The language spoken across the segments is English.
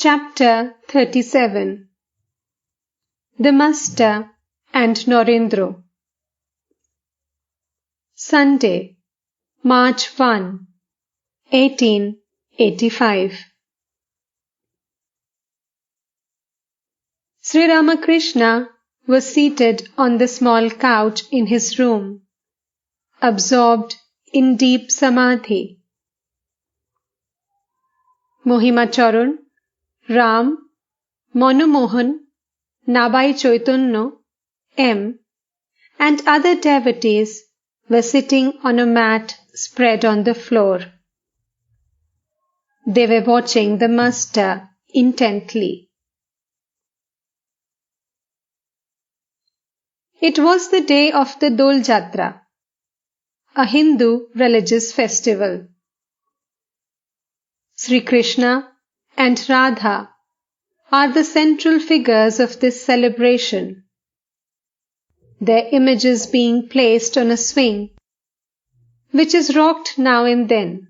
Chapter 37. The Master and Narendra. Sunday, March 1, 1885. Sri Ramakrishna was seated on the small couch in his room, absorbed in deep samadhi. Mohimacharan, Ram, Monomohan, Nabai Chaitanya, M, and other devotees were sitting on a mat spread on the floor. They were watching the Master intently. It was the day of the Dol Jatra, a Hindu religious festival. Sri Krishna and Radha are the central figures of this celebration, their images being placed on a swing, which is rocked now and then.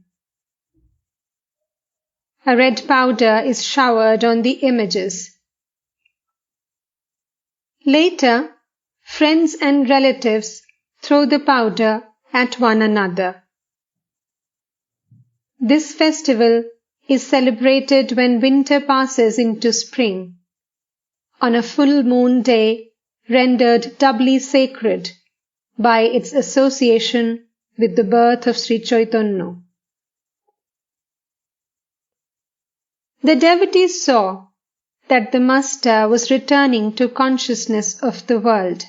A red powder is showered on the images. Later, friends and relatives throw the powder at one another. This festival is celebrated when winter passes into spring, on a full moon day rendered doubly sacred by its association with the birth of Sri Chaitanya. The devotees saw that the Master was returning to consciousness of the world,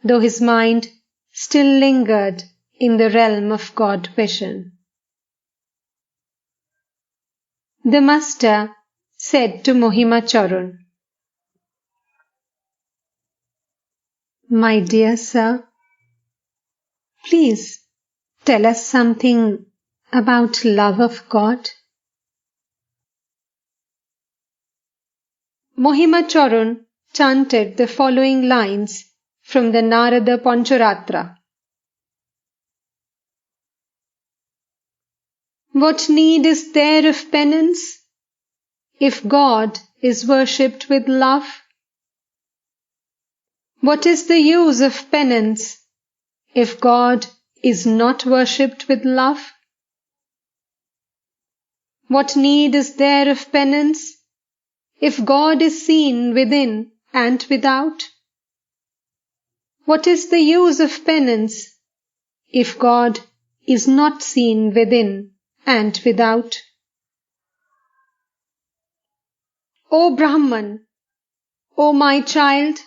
though his mind still lingered in the realm of God vision. The Master said to Mohimacharan, "My dear sir, please tell us something about love of God." Mohimacharan chanted the following lines from the Narada Pancharatra. What need is there of penance if God is worshipped with love? What is the use of penance if God is not worshipped with love? What need is there of penance if God is seen within and without? What is the use of penance if God is not seen within and without? O Brahman, O my child,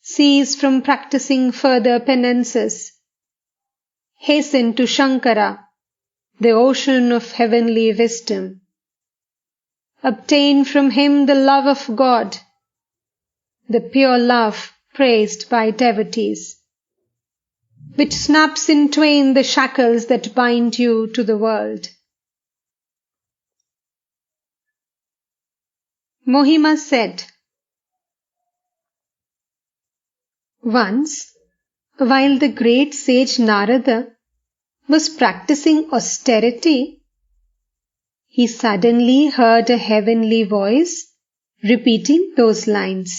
cease from practicing further penances. Hasten to Shankara, the ocean of heavenly wisdom. Obtain from him the love of God, the pure love praised by devotees, which snaps in twain the shackles that bind you to the world. Mohima said, once, while the great sage Narada was practicing austerity, he suddenly heard a heavenly voice repeating those lines.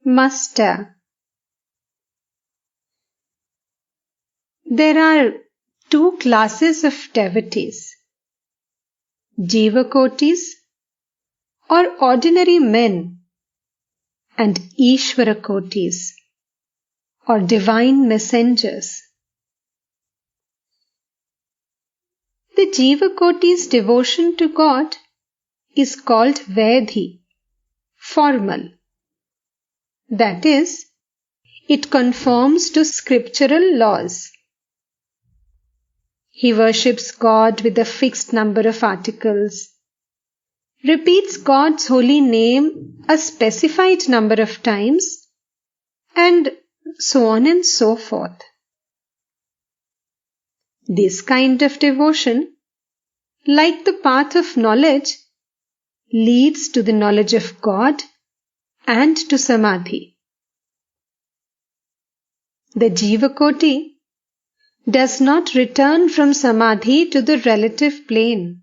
Master, there are two classes of devotees, Jivakotis or ordinary men, and Ishvarakotis or divine messengers. The Jivakotis' devotion to God is called Vedhi, formal. That is, it conforms to scriptural laws. He worships God with a fixed number of articles, repeats God's holy name a specified number of times, and so on and so forth. This kind of devotion, like the path of knowledge, leads to the knowledge of God and to samadhi. The Jivakoti does not return from samadhi to the relative plane.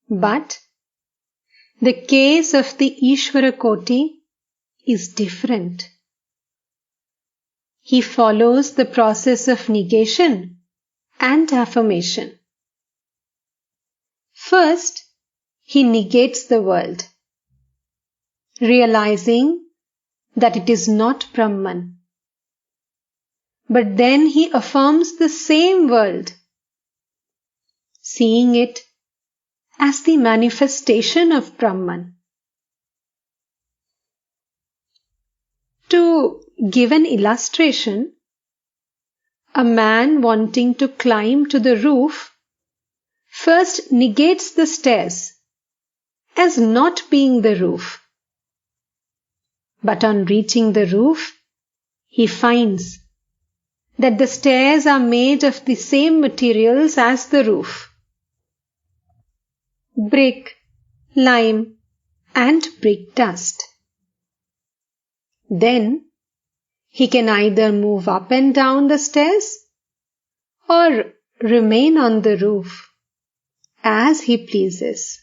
But the case of the Ishvara Koti is different. He follows the process of negation and affirmation. First, he negates the world, realizing that it is not Brahman. But then he affirms the same world, seeing it as the manifestation of Brahman. To give an illustration, a man wanting to climb to the roof first negates the stairs as not being the roof. But on reaching the roof, he finds that the stairs are made of the same materials as the roof: brick, lime, and brick dust. Then he can either move up and down the stairs or remain on the roof as he pleases.